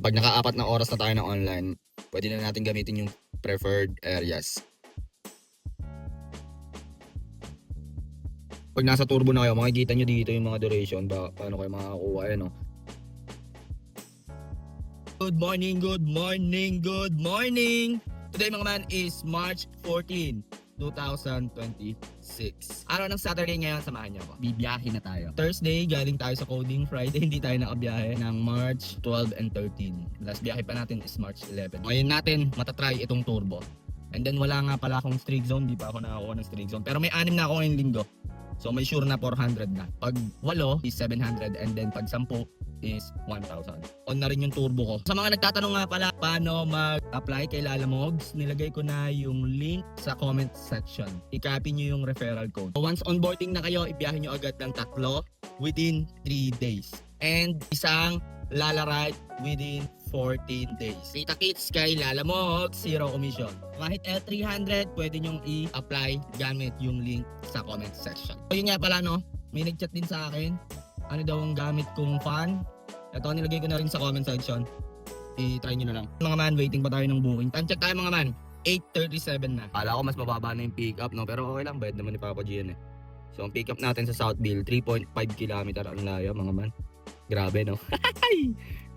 Pag naka-4 na oras na tayo ng online, pwede na natin gamitin yung preferred areas. Pag nasa turbo na kayo, makikita nyo dito yung mga duration. Paano kayo makakakuha yan, no? Good morning, good morning, good morning! Today mga man is March 14, 2026. Araw ng Saturday ngayon, samahan niyo ako. Bibiyahe na tayo. Thursday, galing tayo sa coding. Friday, hindi tayo nakabiyahe ng March 12 and 13. Last biyahe pa natin is March 11. Ngayon natin matatry itong turbo. And then wala nga pala akong streak zone, di pa ako nakakuha ng streak zone. Pero may 6 na ako ngayong linggo. So may sure na 400 na. Pag 8 is 700 and then pag 10 is 1,000. On na rin yung turbo ko. Sa mga nagtatanong nga pala paano mag-apply kay Lalamogs, nilagay ko na yung link sa comment section. I-copy nyo yung referral code. So once onboarding na kayo, ibiyahin nyo agad ng 3 within 3 days. And isang Lala Ride within 14 days. Kita kits kay Lalamogs, 0 commission. Kahit L300, pwede nyong i-apply gamit yung link sa comment section. So yun nga pala no, may nag-chat din sa akin. Ano daw ang gamit kong fan? Ito, nilagay ko na rin sa comment section. I-try nyo na lang. Mga man, waiting pa tayo ng booking. Time check tayo mga man. 8:37 na. Kala ko mas mababa na yung pick up, no? Pero okay lang, bayad naman ni Papa G yan eh. So ang pick up natin sa Southville, 3.5 km ang layo mga man. Grabe no?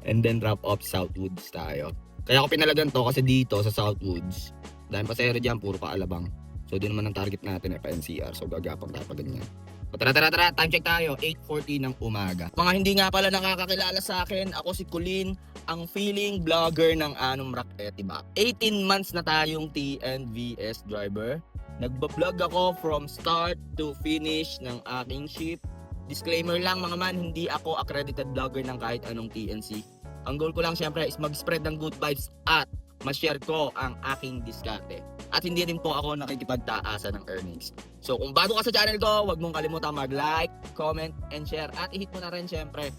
And then drop off Southwoods tayo. Kaya ako pinalagan to kasi dito sa Southwoods, dahil pasero dyan, puro pa alabang. So doon naman ang target natin pa NCR. So gagapang tayo pa ganyan. So, tara, time check tayo, 8:40 ng umaga. Mga hindi nga pala nakakakilala sa akin, ako si Kulin, ang feeling vlogger ng Anom Rock Etiba. 18 months na tayong TNVS driver. Nagbablog ako from start to finish ng aking ship. Disclaimer lang mga man, hindi ako accredited vlogger ng kahit anong TNC. Ang goal ko lang syempre is mag-spread ng good vibes at ma-share ko ang aking diskarte. At hindi rin po ako nakikipagtaasa ng earnings. So kung bago ka sa channel ko, huwag mong kalimutan mag-like, comment, and share. At i-hit mo na rin syempre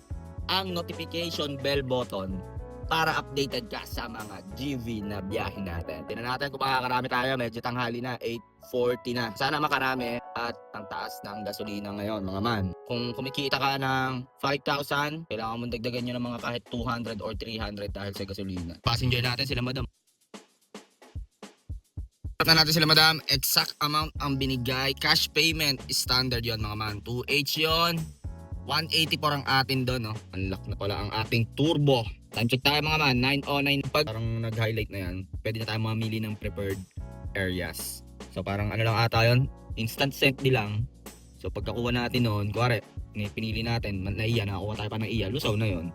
ang notification bell button para updated ka sa mga GV na biyahe natin. Tingnan natin kung makakarami tayo. Medyo tanghali na, 8:40 na. Sana makarami at ang taas ng gasolina ngayon mga man. Kung kumikita ka ng 5,000, kailangan mong dagdagan nyo ng mga kahit 200 or 300 dahil sa gasolina. Passenger natin sila madam. Na natin sila madam, exact amount ang binigay. Cash payment, standard yon mga man. 2H yon. 184 ang atin doon, no? Unlock na pala ang ating turbo. Time check tayo mga man, 9:09. Pag parang nag-highlight na yan, pwede na tayo mamili ng preferred areas. So parang ano lang ata yun, instant send lang. So pagkakuha natin noon, kuwari, pinili natin, naiya, nakakuha tayo pa ng iya, lusaw na yun.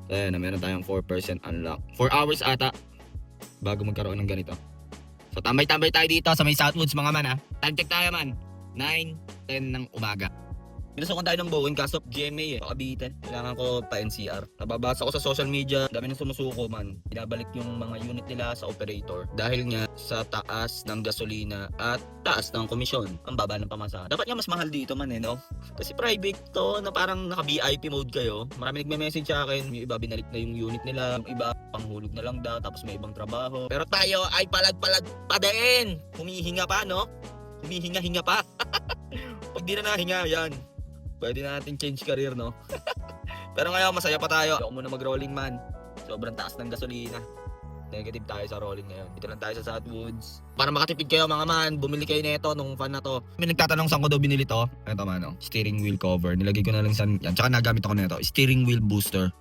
So ayan, meron tayong 4% unlock. 4 hours ata, bago magkaroon ng ganito. So tambay-tambay tayo dito sa may Southwoods mga man ha. Time check tayo man, 9:10 ng umaga. Pinasukan tayo ng Bowen kaso GMA Cavite. Kailangan ko pa NCR. Nababasa ko sa social media, dami nang sumusuko man. Binabalik yung mga unit nila sa operator. Dahil nga sa taas ng gasolina at taas ng komisyon. Ang baba ng pamasahe. Dapat nga mas mahal dito man no? Kasi private to na parang naka VIP mode kayo. Marami nagme-message sa akin. Yung iba binalik na yung unit nila. Yung iba panghulog na lang daw tapos may ibang trabaho. Pero tayo ay palag-palag pa din. Humihinga pa no? Humihinga-hinga pa. Pag di na nahinga yan, pwede na natin change career, no? Pero ngayon, masaya pa tayo. Ako muna mag-rolling man. Sobrang taas ng gasolina. Negative tayo sa rolling ngayon. Dito lang tayo sa Southwoods. Para makatipid kayo mga man, bumili kayo nito nung fan na to. May nagtatanong saan ko daw binili to. Ito man, no? Steering wheel cover. Nilagay ko na lang sa yan. Tsaka nagamit ako nito. Steering wheel booster.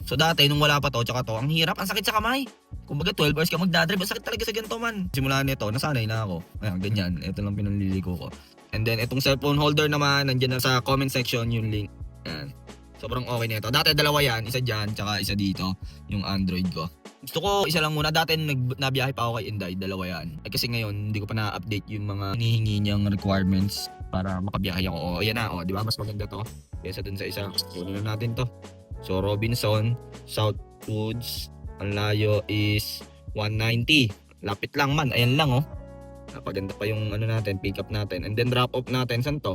So dati, nung wala pa to, tsaka to, ang hirap, ang sakit sa kamay. Kumbaga 12 hours ka magdadrive, ang sakit talaga sa ganito man. Simula nito, nasanay na ako. Ayan, ganyan. Ito lang pinanliliko ko. And then, itong cellphone holder naman, nandiyan na sa comment section yung link. Yan. Sobrang okay na ito. Dati dalawa yan, isa dyan, tsaka isa dito, yung Android ko. Gusto ko isa lang muna. Dati nabiyahe pa ako kay Inday, dalawa yan. Kasi ngayon, hindi ko pa na-update yung mga hinihingi niyang requirements para makabiyahe ako. O, yan na, o, di ba? Mas maganda to. Kesa dun sa isa. Kunin na natin to. So, Robinson, Southwoods, ang layo is 190. Lapit lang man, ayan lang, oh. Napaganda pa yung ano natin, pick up natin. And then drop off natin, saan to?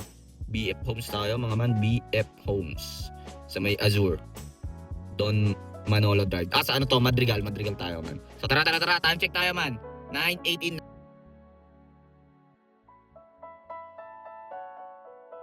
BF Homes tayo mga man, BF Homes. Sa may Azure. Don Manolo Drive. Sa ano to? Madrigal tayo man. So tara, time check tayo man. 9:18.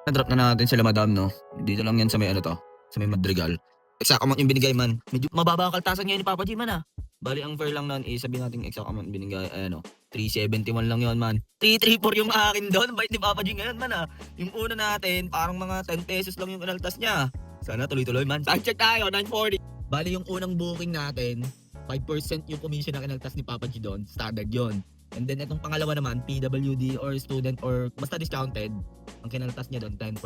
Na-drop na natin sila madam no. Dito lang yan sa may ano to, sa may Madrigal. exact amount yung binigay man. Medyo mababa ang kaltasan ngayon ni Papa G man ah. Bali ang fare lang nun is sabihin natin exact amount binigay. Ayan o. 371 lang yun man. 334 yung akin doon. Bait ni Papa G ngayon man ah. Yung una natin parang mga 10 pesos lang yung inaltas niya. Sana tuloy-tuloy man. Time check tayo. 940. Bali yung unang booking natin 5% yung commission na kinaltas ni Papa G doon. Standard yon. And then itong pangalawa naman, PWD or student or basta discounted, ang kinaltas niya doon 10%.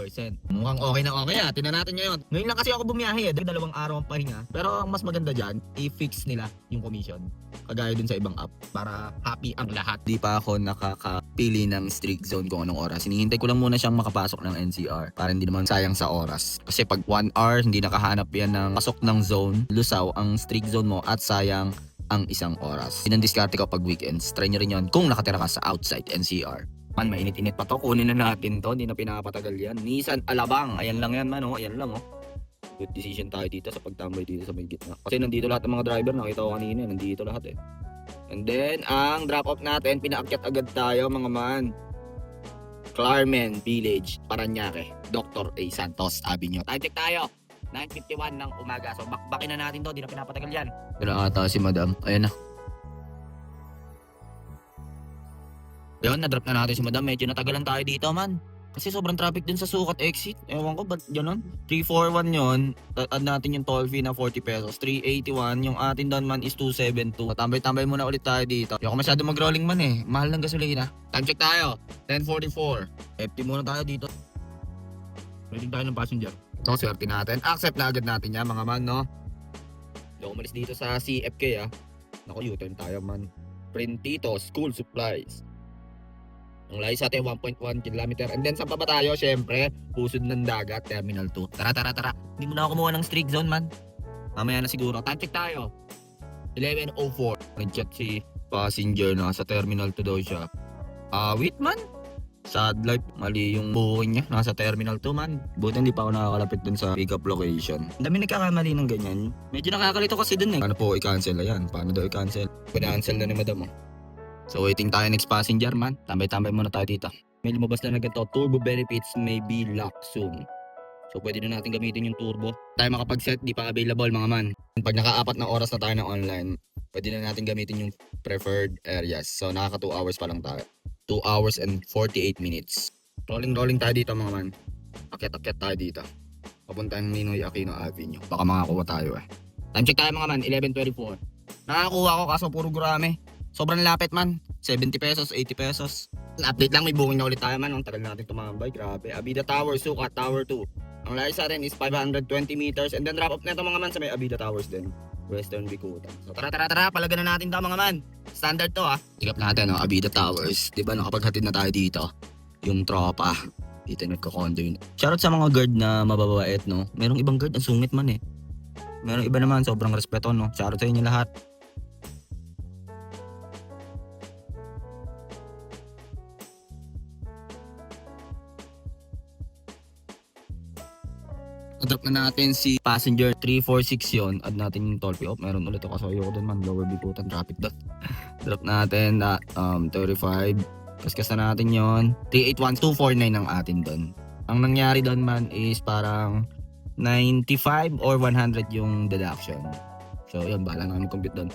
Mukhang okay na okay ah. Tingnan natin ngayon. Ngayon lang kasi ako bumiyahe eh. Dalawang araw ang pahinga. Pero ang mas maganda dyan, i-fix nila yung commission. Kagaya dun sa ibang app para happy ang lahat. Di pa ako nakakapili ng strict zone kung anong oras. Hinihintay ko lang muna siyang makapasok ng NCR para hindi naman sayang sa oras. Kasi pag 1 hour hindi nakahanap yan ng pasok ng zone, lusaw ang strict zone mo at sayang ang isang oras. Sinandiskarte ko pag weekends. Try nyo rin yun kung nakatira ka sa outside NCR. Man, mainit-init pa to. Kunin na natin to. Hindi na pinapatagal yan. Nissan Alabang. Ayan lang yan man oh. Ayan lang oh. Good decision tayo dito sa pagtambay dito sa may gitna. Kasi nandito lahat ng mga driver. Nakita ko kanina. Nandito lahat eh. And then, ang drop-off natin, pinaakyat agad tayo mga man. Clarmen Village, Parañaque. Dr. A. Santos Avenue. Time check tayo. 9:51 ng umaga. So, bakbakin na natin to. Di na pinapatagal yan. Doon na ata si madam. Ayan na. Yun, na-drop na natin si madam. Medyo natagalan tayo dito man. Kasi sobrang traffic dun sa Sukat exit. Ewan ko, ba't gano'n? 341 yun. Add natin yung toll fee na 40 pesos. 381. Yung atin doon man is 272. Tambay-tambay muna ulit tayo dito. Yung ako masyado mag-rolling man eh. Mahal ng gasolina. Time check tayo. 10:44. FT muna tayo dito. Waiting tayo ng passenger. So, swerte natin. Accept na agad natin yan mga man, no? Hindi ako umalis dito sa CFK ah. Naku, U-turn tayo man. Printito, school supplies. Ang layo sa atin, 1.1 km. And then, saan pa ba tayo? Siyempre, pusod ng dagat, Terminal 2. Tara. Hindi mo na ako kumuha ng streak zone, man. Mamaya na siguro. Time check tayo. 11:04. Nag-chat si passenger na sa Terminal 2 daw siya. Wait, man. Sad life. Mali yung booking niya. Nasa Terminal 2, man. Buti hindi pa ako nakakalapit dun sa pick-up location. Ang dami nagkakamali ng ganyan. Medyo nakakalito kasi dun eh. Paano po i-cancel? Ayan. Paano daw i-cancel? Pina-cancel na ni madam, oh. So waiting tayo next passenger man. Tambay-tambay muna tayo dito. May lumabas na ganito. Turbo benefits may be locked soon. So pwede na natin gamitin yung turbo. Tayo makapag-set, di pa available mga man. Pag naka-4 na oras na tayo ng online, pwede na natin gamitin yung preferred areas. So nakaka 2 hours pa lang tayo. 2 hours and 48 minutes. Rolling tayo dito mga man. Akyat tayo dito. Papuntang Ninoy Aquino Avenue. Baka makakuha tayo eh. Time check tayo mga man, 11:24. Nakakuha ko kaso puro gurame. Sobrang lapit man. 70 pesos, 80 pesos. Update lang, may booking na ulit tayo man. Ang tagal natin tumambay, grabe. Abida Tower, Sukat Tower 2. Ang layo sa atin is 520 meters. And then drop off na ito mga man sa may Abida Towers din. Western Bicutan. So tara, palagan na natin ito mga man. Standard to ah. Tigap natin oh, Abida Towers. Diba nakapaghatid na tayo dito. Yung tropa. Dito nagko-condo yun. Shoutout sa mga guard na mababait no. Merong ibang guard ang sungit man eh. Merong iba naman sobrang respeto no. Shoutout sa inyo lahat. Drop na natin si passenger 346 yon. Add natin yung toll fee. Oh, meron ulit ako kasi ayoko dun man. Lower Bicutan traffic dot. Drop natin na 35. Kaskas na natin yon. 381,249 ang atin doon. Ang nangyari doon man is parang 95 or 100 yung deduction. So yun, bahala na kami compute doon.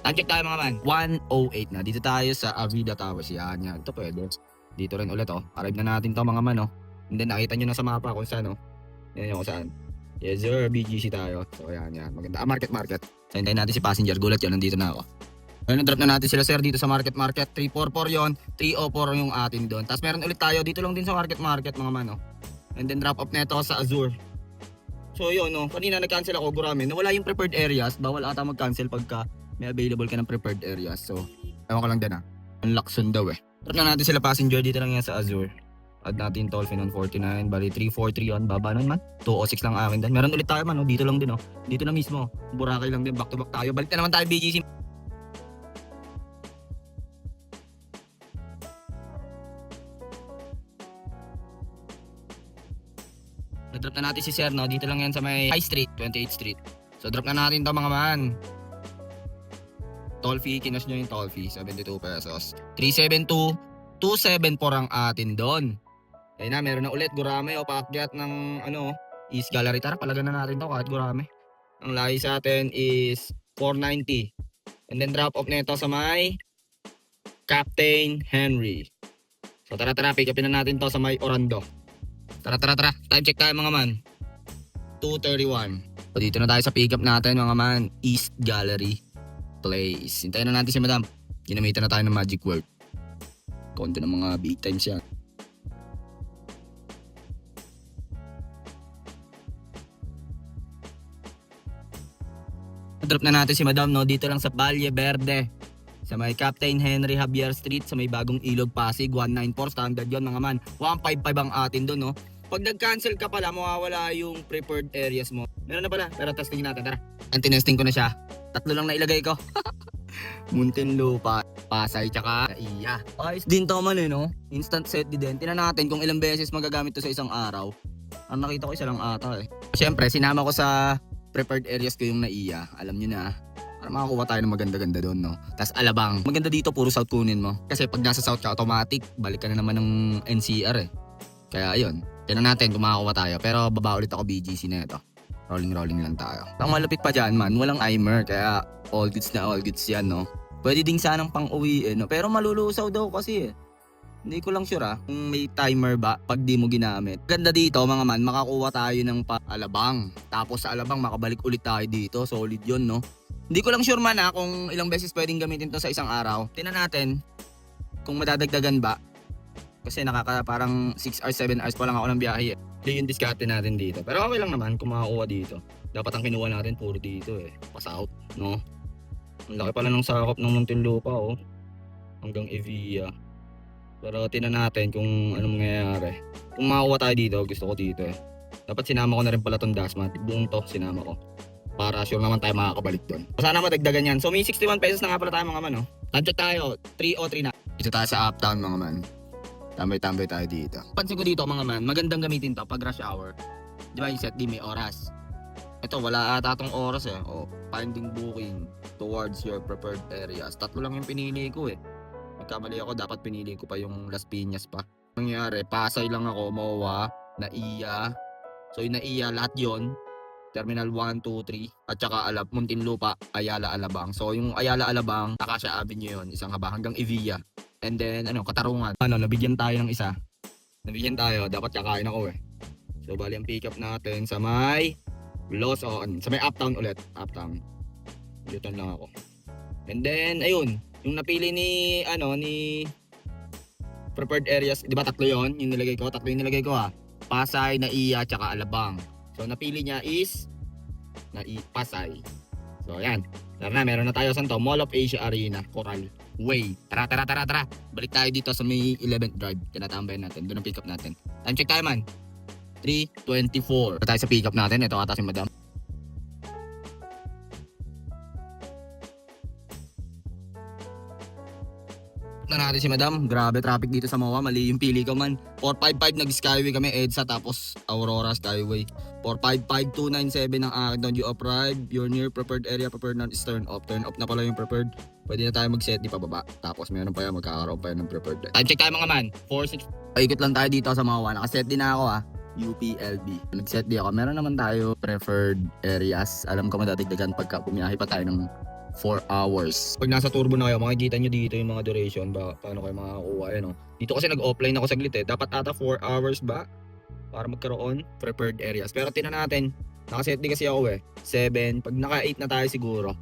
Time check tayo mga man. 1:08 na. Dito tayo sa Avida Towers. Yan. Ito pwede. Dito rin ulit oh. Arrive na natin to mga man oh. And then nakita nyo na sa mapa kung saan oh. Yan yung kung saan. Yes sir, BGC tayo. So yan. Maganda. Market. So hintayin natin si passenger. Gulat yun, nandito na ako. Ayun, drop na natin sila sir dito sa market. 344 yon, 304 yung atin doon. Tapos meron ulit tayo dito lang din sa market mga mano. And then drop off na ito sa Azure. So yun no, kanina nag-cancel ako gurami. Nawala yung prepared areas. Bawal ata mag-cancel pagka may available ka ng prepared areas. So, ewan ko lang din unlock soon daw eh. Drop na natin sila passenger dito lang yan sa Azure. Add natin toll fee ng 49, bali 343 yun, baba nun man. 206 lang akin din. Meron ulit tayo man, no? Dito lang din, no? Dito na mismo. Boracay lang din, back to back tayo. Balik na naman tayo BGC. Na-drop na natin si Sir, no? Dito lang yan sa may High Street, 28th Street. So, drop na natin to mga man. Toll fee, kinos nyo yung toll fee, 72 pesos. 372,274 ang atin doon. Ayun na, meron na ulit, gurame o paakyat ng East Gallery. Tara, palagan na natin to kahit gurame. Ang lahi sa atin is 490. And then drop off nito sa may Captain Henry. So tara, pick upin na natin to sa may Orlando. Tara. Time check tayo mga man. 2:31. So dito na tayo sa pick up natin mga man. East Gallery Place. Hintayin na natin si madam. Ginamitan na tayo ng Magic Word. Konti ng mga big times yan. Drop na natin si madam, no? Dito lang sa Valle Verde. Sa may Captain Henry Javier Street, sa may Bagong Ilog, Pasig, 194. Standard yon mga man. 155 ang atin doon, no? Pag nag-cancel ka pala, mawawala yung preferred areas mo. Meron na pala, pero testing natin, tara. Anti-nesting ko na siya. 3 lang na ilagay ko. Muntinlupa, Pasay, tsaka Iya. Ayos din to man no? Instant set din. Tingnan natin kung ilang beses magagamit to sa isang araw. Ang nakita ko isa lang ata eh. Siyempre, sinama ko sa preferred areas ko yung Naiya. Alam nyo na. Para makakuha tayo ng maganda-ganda doon, no? Tapos Alabang. Maganda dito, puro South kunin mo. Kasi pag nasa South ka, automatic, balik ka na naman ng NCR eh. Kaya ayun. Tingnan natin kung makakuha tayo. Pero baba ulit ako BGC na ito. Rolling lang tayo. Ang malupit pa dyan man, walang Aimer. Kaya all goods na all goods yan, no? Pwede ding sanang pang-uwi, no? Pero malulusaw daw kasi eh. Hindi ko lang sure kung may timer ba pag di mo ginamit. Ganda dito mga man, makakuha tayo ng Alabang. Tapos sa Alabang makabalik ulit tayo dito. Solid yun, no? Hindi ko lang sure man kung ilang beses pwedeng gamitin to sa isang araw. Tingnan natin kung madadagdagan ba. Kasi parang 6 hours, 7 hours pa lang ako ng biyahe eh. Hindi yung diskarte natin dito. Pero okay lang naman kung makakuha dito. Dapat ang kinuha natin puro dito eh. Pa-south, no? Ang laki pala ng sakop ng Muntinlupa, oh. Hanggang Evia. Pero tinan natin kung anong mangyayari. Kung makakuha tayo dito, gusto ko dito eh. Dapat sinama ko na rin pala tong Dasmat. Buong to, sinama ko. Para sure naman tayo makakabalik doon. Sana madagdagan yan. So may 61 pesos na nga pala tayo mga man, no? Time check tayo, 3:03 na. Dito tayo sa Uptown mga man. Tambay tayo dito. Pansin ko dito mga man, magandang gamitin to pag rush hour. Di ba yung set di may oras? Ito wala ata tong oras eh. Oh, finding booking towards your preferred areas. 3 lang yung pinili ko eh. Magkamali ako, dapat pinili ko pa yung Las Piñas pa. Nangyari, Pasay lang ako, MOA, Naiya. So yung Naiya, lahat yon Terminal 1, 2, 3 at saka Muntinlupa, Ayala, Alabang. So yung Ayala, Alabang, Acacia Avenue yun, isang haba hanggang Evia. And then Katarungan. Nabigyan tayo ng isa. Nabigyan tayo, dapat kakain ako eh. So bali ang pick up natin sa may Luzon, sa may Uptown ulit, Uptown. Dito lang ako. And then ayun, yung napili ni preferred areas, 'di ba 3 'yon? Yung nilagay ko, 3 yung nilagay ko Pasay, Naiya, tsaka Alabang. So napili niya is Pasay. So ayan. Tara na, meron na tayo sa Mall of Asia Arena, Coral Way. Tara. Balik tayo dito sa may 11th Drive. Tinatambayan natin. Doon ang pick up natin. Time check tayo man. 3:24. Tayo sa pick up natin. Ito ata si madam. Na natin si madam. Grabe traffic dito sa MOA. Mali yung pili ko man. 455 nag-Skyway kami. EDSA tapos Aurora Skyway. 455297 ang akin doon. You upright. You're near preferred area. Preferred non is turn off. Turn off na pala yung preferred. Pwede na tayo mag-set di pababa. Tapos meron pa yan. Magkakaroon pa yan ng preferred. Time check tayo mga man. 4-6. Paikot lang tayo dito sa MOA. Nakaset din na ako UPLB. Nag-set di ako. Meron naman tayo preferred areas. Alam ko madadagdagan pagka bumiyahe pa tayo ng 4 hours. Pag nasa turbo na kayo, makikita nyo dito yung mga duration ba, paano kayo makakakuha Dito kasi nag-offline ako saglit eh. Dapat ata 4 hours ba para magkaroon preferred areas. Pero tinan natin, nakaset di kasi ako 7. Pag naka 8 na tayo siguro,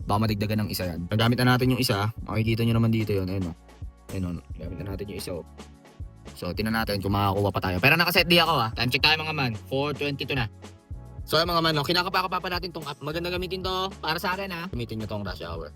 baka madagdagan ng isa yan. Nagamit na natin yung isa. Makikita nyo naman dito yun. Ayun gamit na natin yung isa So tinan natin kung makakakuha pa tayo. Pero nakaset di ako Time check tayo mga man. 4:22 na. So mga man, kinakapaka pa natin tong app. Maganda gamitin to para sa akin Gamitin nyo tong rush hour.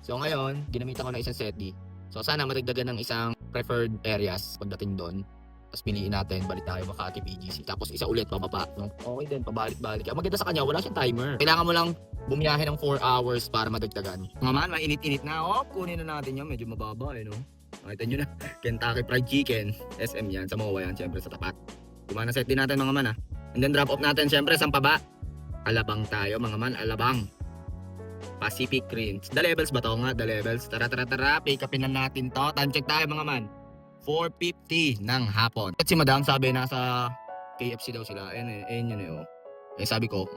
So ngayon, ginamitan ko na isang set D. So sana madagdagan ng isang preferred areas pagdating doon. Tapos piliin natin, balik tayo Makati BGC. Tapos isa ulit pababa. No? Okay din, pabalik-balik. Ang maganda sa kanya, wala siyang timer. Kailangan mo lang bumiyahe ng 4 hours para madagdagan. Mga man, mainit-init na. Kunin na natin yan. Medyo mababa no? Makita nyo na. Kentucky Fried Chicken. SM yan. Sa MOA yan, syempre sa tapat. Kumana set din natin mga man And then drop off natin syempre sa paba. Alabang tayo mga man, Alabang. Pacific Greens. The levels ba to nga? The levels. Tara. Pick upin na natin to. Time check tayo mga man. 4:50 ng hapon. At si madam sabi nasa KFC daw sila. Ayun yun Eh sabi ko,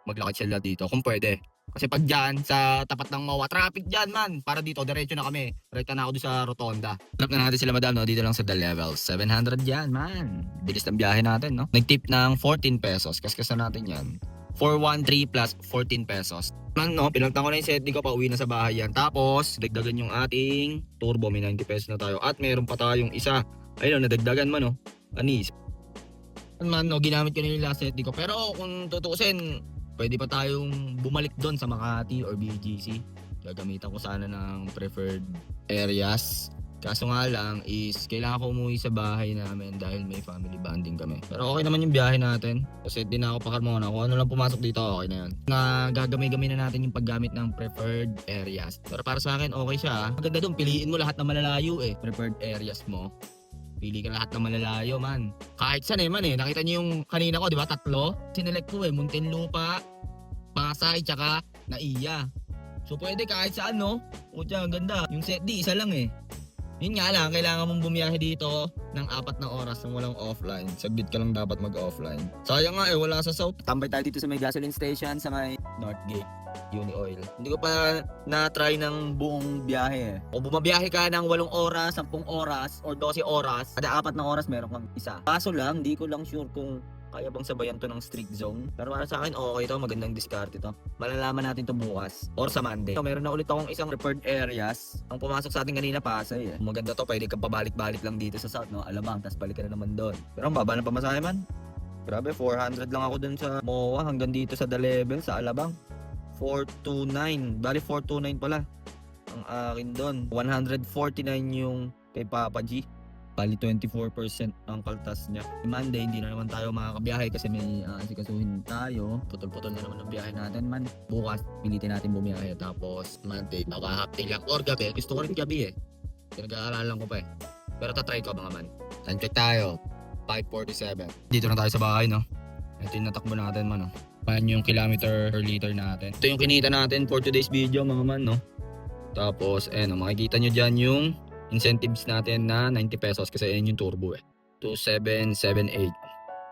maglakad sila dito kung pwede. Kasi pag dyan, sa tapat ng MOA, traffic dyan man. Para dito, diretso na kami. Rekta na ako doon sa Rotonda. Hanap na natin sila madam, no? Dito lang sa The Level. 700 yan, man. Bilis ng biyahe natin, no? Nag-tip ng 14 pesos. Kaskasan natin yan. 413 plus 14 pesos. Man, no? Pinagtan ko na yung set. Di ko pa uwi na sa bahay yan. Tapos, dagdagan yung ating turbo. May 90 pesos na tayo. At meron pa tayong isa. Ayun, nadagdagan man, no? Anis. Man, no? Ginamit ko na yung last set. Di ko. Pero kung tutuusin, pwede pa tayong bumalik doon sa Makati or BGC. Gagamitan ko sana ng preferred areas. Kaso nga lang is kailangan ko umuwi sa bahay namin dahil may family bonding kami. Pero okay naman yung biyahe natin. Kasi di na ako pakarmona. Kung ano lang pumasok dito, okay na yan. Gagamay-gamay na natin yung paggamit ng preferred areas. Pero para sa akin, okay siya. Maganda doon, piliin mo lahat ng malalayo eh. Preferred areas mo. Pili ka lahat ng malalayo, man. Kahit saan man eh. Nakita niyo yung kanina ko, di ba? 3. Sinelect ko eh. Muntinlupa, Pasay, tsaka Naiya. So pwede kahit saan, no? O ang ganda. Yung set D, isa lang eh. Yun nga lang, kailangan mong bumiyahe dito ng 4 na oras nang walang offline. Saglit ka lang dapat mag-offline. Sayang nga eh, wala sa South. Tambay tayo dito sa may gasoline station sa may Northgate. Uni Oil. Hindi ko pa na-try ng buong biyahe eh. Kung bumabiyahe ka ng 8 oras, 10 oras, or 12 oras, kada 4 na oras meron kang isa. Kaso lang, di ko lang sure kung kaya bang sabayan to ng strict zone. Pero para sa akin, okay to. Magandang diskarte to. Malalaman natin to bukas or sa Monday. So, meron na ulit akong isang preferred areas. Ang pumasok sa atin kanina, Pasay eh. Maganda to. Pwede kang pabalik-balik lang dito sa South, no? Alabang, tapos balik ka na naman doon. Pero ang baba ng pamasahe man. Grabe, 400 lang ako dun sa MOA hanggang dito sa The Level sa Alabang. 429. Bali 429 pala ang akin doon. 149 yung kay Papa G. Bali 24% ang kaltas niya. Monday hindi na naman tayo makakabiyahe kasi may asikasuhin tayo. Putol-putol na naman ang biyahe natin man. Bukas pilitin natin bumiyahe. Tapos Monday baka half day lang or gabi. Gusto ko rin gabi eh. Pinag-aaralan ko pa eh. Pero tatry ko mga man. Time check tayo. 5:47. Dito na tayo sa bahay, no? Ito yung natakbo natin man, no? Pan yung kilometer per liter natin. Ito yung kinita natin for today's video mga man, no? Tapos makikita nyo dyan yung incentives natin na 90 pesos kasi yan yung turbo eh. 2778.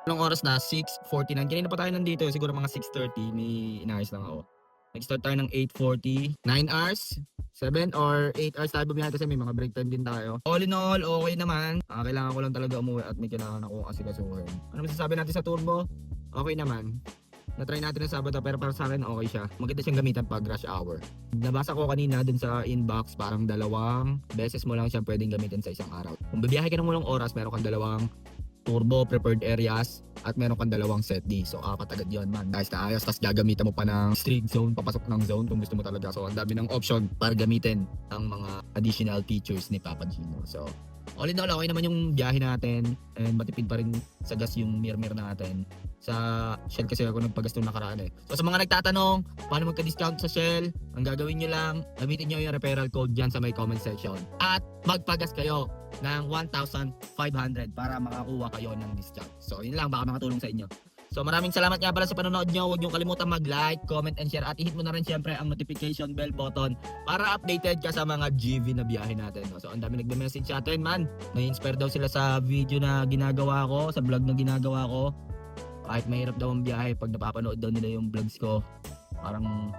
Anong oras na? 6:49. Kanina pa tayo nandito, siguro mga 6:30. May inayos lang ako. Nag-start tayo ng 8:40. 9 hours? 7 or 8 hours tayo bumiyahe kasi may mga break time din tayo. All in all, okay naman. Kailangan ko lang talaga umuwi at may kailangan ako asikasuhin. Ano masasabi natin sa turbo? Okay naman. Na-try natin ng Sabado pero para sa akin okay siya. Maganda siyang gamitan pag rush hour. Nabasa ko kanina dun sa inbox parang 2 beses mo lang siya pwedeng gamitin sa isang araw. Kung bibiyahe ka ng walang oras, meron kang 2 turbo preferred areas at meron kang 2 set D. So 4 agad yun man. Ayos na ayos. Tapos gagamitan mo pa ng strict zone, papasok ng zone kung gusto mo talaga. So ang dami ng option para gamitin ang mga additional features ni Papa Gino. So all in all, okay naman yung biyahe natin and matipid pa rin sa gas yung mirror natin. Sa Shell kasi ako nagpagasto nakaraan eh. So sa mga nagtatanong, paano magka-discount sa Shell? Ang gagawin nyo lang, gamitin nyo yung referral code dyan sa may comment section. At magpagas kayo ng 1,500 para makakuha kayo ng discount. So yun lang, baka makatulong sa inyo. So maraming salamat nga pala sa panonood nyo. Huwag nyo kalimutan mag-like, comment, and share. At i-hit mo na rin syempre ang notification bell button para updated ka sa mga GV na biyahe natin. So ang dami nagbe-message sa atin man. Nai-inspire daw sila sa video na ginagawa ko, sa vlog na ginagawa ko. Kahit mahirap daw ang biyahe, pag napapanood daw nila yung vlogs ko, parang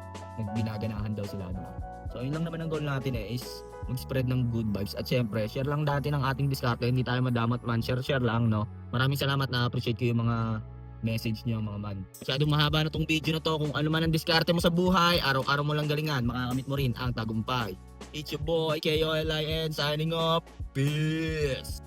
ginaganahan daw sila. No? So yun lang naman ang goal natin is mag-spread ng good vibes. At syempre, share lang natin ang ating diskarte. Hindi tayo madamot man. Share lang, no? Maraming salamat, na-appreciate ko yung mga message niyo mga man. Masyadong mahaba na tong video na to. Kung ano man ang diskarte mo sa buhay, araw-araw mo lang galingan, makakamit mo rin ang tagumpay. It's your boy, KOLIN, signing off. Peace!